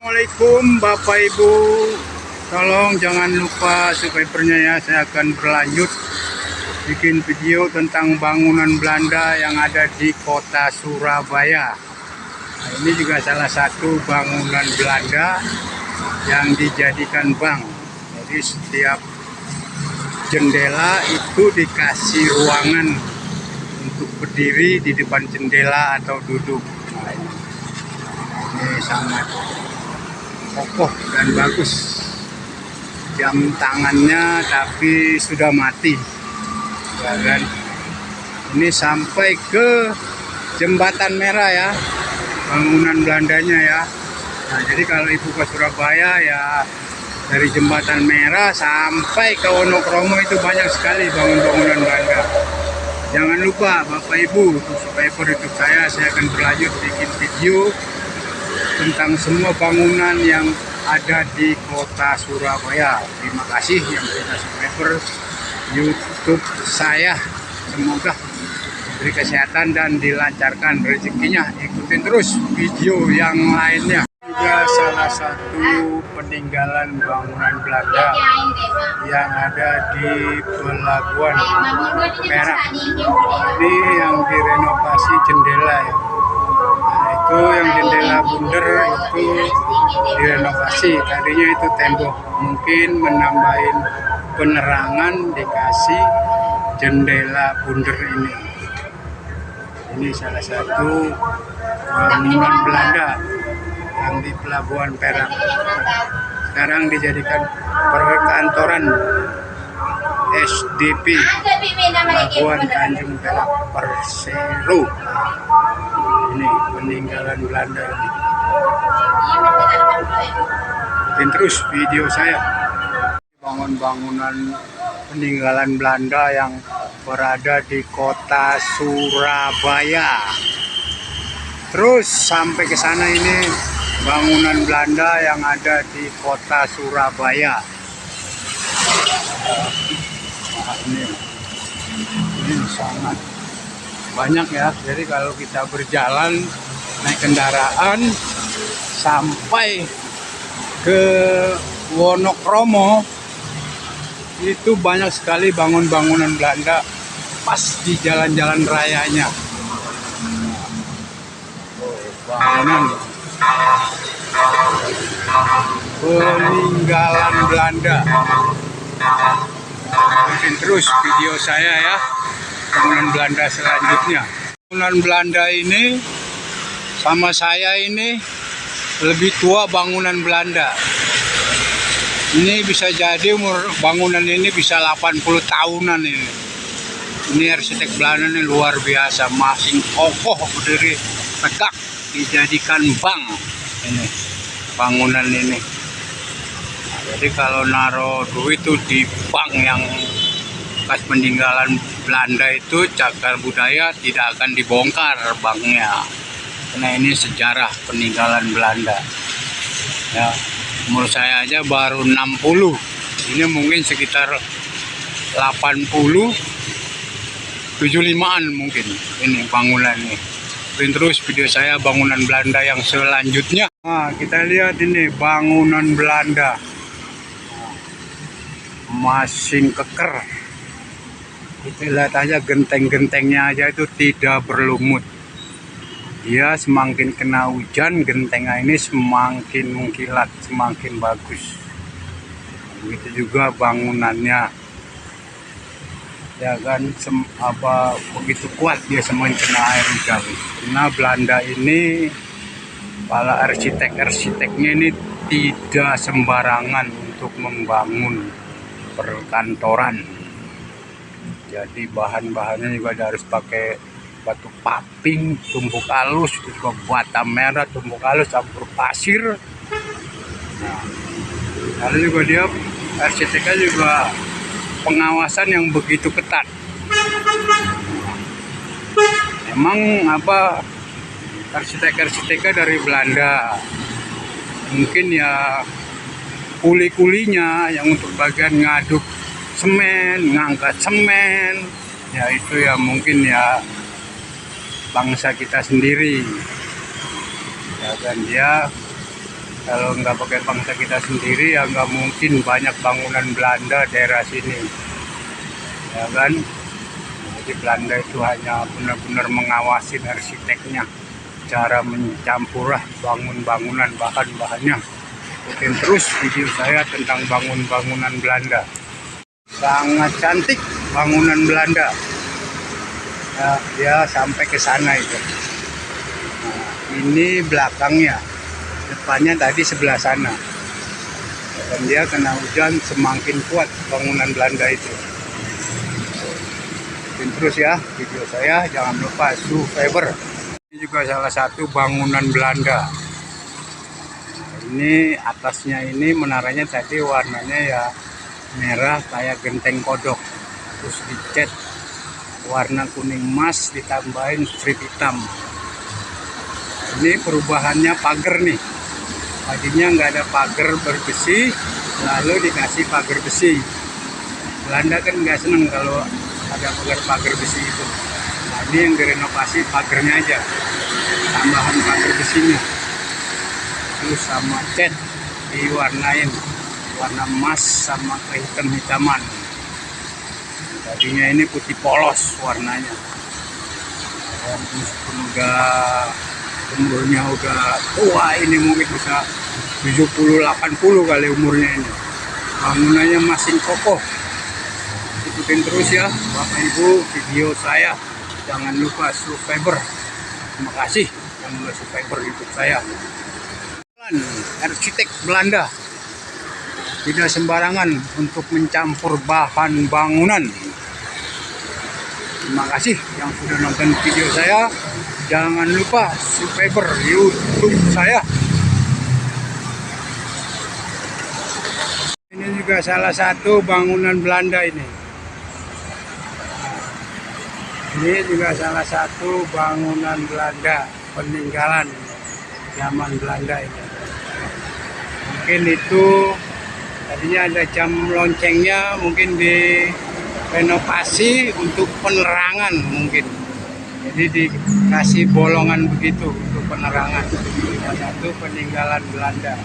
Assalamualaikum Bapak Ibu, tolong jangan lupa subscribe-nya ya. Saya akan berlanjut bikin video tentang bangunan Belanda yang ada di kota Surabaya. Nah, ini juga salah satu bangunan Belanda yang dijadikan bank. Jadi setiap jendela itu dikasih ruangan untuk berdiri di depan jendela atau duduk. Nah, ini sangat kokoh dan bagus. Jam tangannya tapi sudah mati, ya kan? Ini sampai ke Jembatan Merah ya, bangunan Belandanya ya. Nah, jadi kalau ibu ke Surabaya ya, dari Jembatan Merah sampai ke Wonokromo itu banyak sekali bangunan Belanda. Jangan lupa Bapak Ibu, subscriber YouTube saya akan berlanjut bikin video tentang semua bangunan yang ada di kota Surabaya. Terima kasih yang sudah subscriber YouTube saya. Semoga diberi kesehatan dan dilancarkan rezekinya. Ikutin terus video yang lainnya. Juga salah satu peninggalan bangunan Belanda yang ada di Pelabuhan Perak. Ini yang direnovasi jendela ya. Itu yang jendela bundar itu direnovasi, tadinya itu tembok, mungkin menambahin penerangan dikasih jendela bundar ini. Ini salah satu bangunan Belanda yang di Pelabuhan Perak, sekarang dijadikan perkantoran SDP Pelabuhan Tanjung Perak Persero. Ini peninggalan Belanda ini. Ikutin terus video saya. Bangunan peninggalan Belanda yang berada di kota Surabaya. Terus sampai ke sana ini bangunan Belanda yang ada di kota Surabaya. Nah, ini sangat banyak ya. Jadi kalau kita berjalan naik kendaraan sampai ke Wonokromo itu banyak sekali bangunan Belanda pas di jalan-jalan rayanya. Bangunan peninggalan Belanda. Ikutin terus video saya ya, bangunan Belanda selanjutnya. Bangunan Belanda ini sama saya ini lebih tua bangunan Belanda. Ini bisa jadi umur bangunan ini bisa 80 tahunan ini. Ini arsitek Belanda ini luar biasa, masih kokoh berdiri tegak, dijadikan bank. Ini bangunan ini. Nah, jadi kalau naruh duit itu di bank yang bekas peninggalan Belanda itu, cagar budaya tidak akan dibongkar banknya, karena ini sejarah peninggalan Belanda ya. Umur saya aja baru 60, ini mungkin sekitar 80 75an mungkin ini bangunan ini. Terus video saya bangunan Belanda yang selanjutnya. Nah, kita lihat ini bangunan Belanda masih keker. Itu lihat aja, genteng-gentengnya aja itu tidak berlumut. Dia semakin kena hujan, gentengnya ini semakin mengkilat, semakin bagus. Begitu juga bangunannya, ya kan, begitu kuat dia semakin kena air hujan. Karena Belanda ini, para arsiteknya ini tidak sembarangan untuk membangun perkantoran. Jadi bahan-bahannya juga harus pakai batu paping, tumbuk halus, itu juga bata merah, tumbuk halus campur pasir. Nah, lalu juga dia arsiteknya juga pengawasan yang begitu ketat. Emang arsiteknya dari Belanda, mungkin ya kuli-kulinya yang untuk bagian ngaduk semen, ngangkat semen, ya itu ya mungkin ya bangsa kita sendiri. Ya kan, dia Kalau nggak pakai bangsa kita sendiri ya nggak mungkin banyak bangunan Belanda daerah sini, ya kan? Jadi Belanda itu hanya benar-benar mengawasi arsiteknya, cara mencampur bangunan bahan-bahannya. Ikutin terus video saya tentang bangunan Belanda. Sangat cantik bangunan Belanda. Ya, dia sampai ke sana itu. Nah, ini belakangnya. Depannya tadi sebelah sana, dan dia kena hujan semakin kuat bangunan Belanda itu. Dan terus ya video saya, jangan lupa subscribe. Ini juga salah satu bangunan Belanda. Ini atasnya ini menaranya tadi warnanya ya merah kayak genteng kodok, terus dicat warna kuning emas ditambahin strip hitam. Ini perubahannya pagar nih. Tadinya nggak ada pagar berbesi, lalu dikasih pagar besi. Belanda kan nggak seneng kalau ada pagar besi itu. Nah, ini yang direnovasi pagarnya aja, tambahan pagar besinya. Terus sama cat diwarnain warna emas sama kehitam-hitaman. Tadinya ini putih polos warnanya. Dan umurnya udah tua, ini mungkin bisa 70-80 kali umurnya ini. Bangunannya masih kokoh. Ikutin terus ya Bapak Ibu video saya. Jangan lupa subscribe. Terima kasih yang sudah subscribe YouTube saya. Arsitek Belanda tidak sembarangan untuk mencampur bahan bangunan. Terima kasih yang sudah nonton video saya. Jangan lupa subscribe YouTube saya. Ini juga salah satu bangunan Belanda ini. Ini juga salah satu bangunan Belanda peninggalan zaman Belanda ini. Mungkin itu tadinya ada jam loncengnya, mungkin direnovasi untuk penerangan mungkin. Jadi dikasih bolongan begitu untuk penerangan. Salah satu peninggalan Belanda.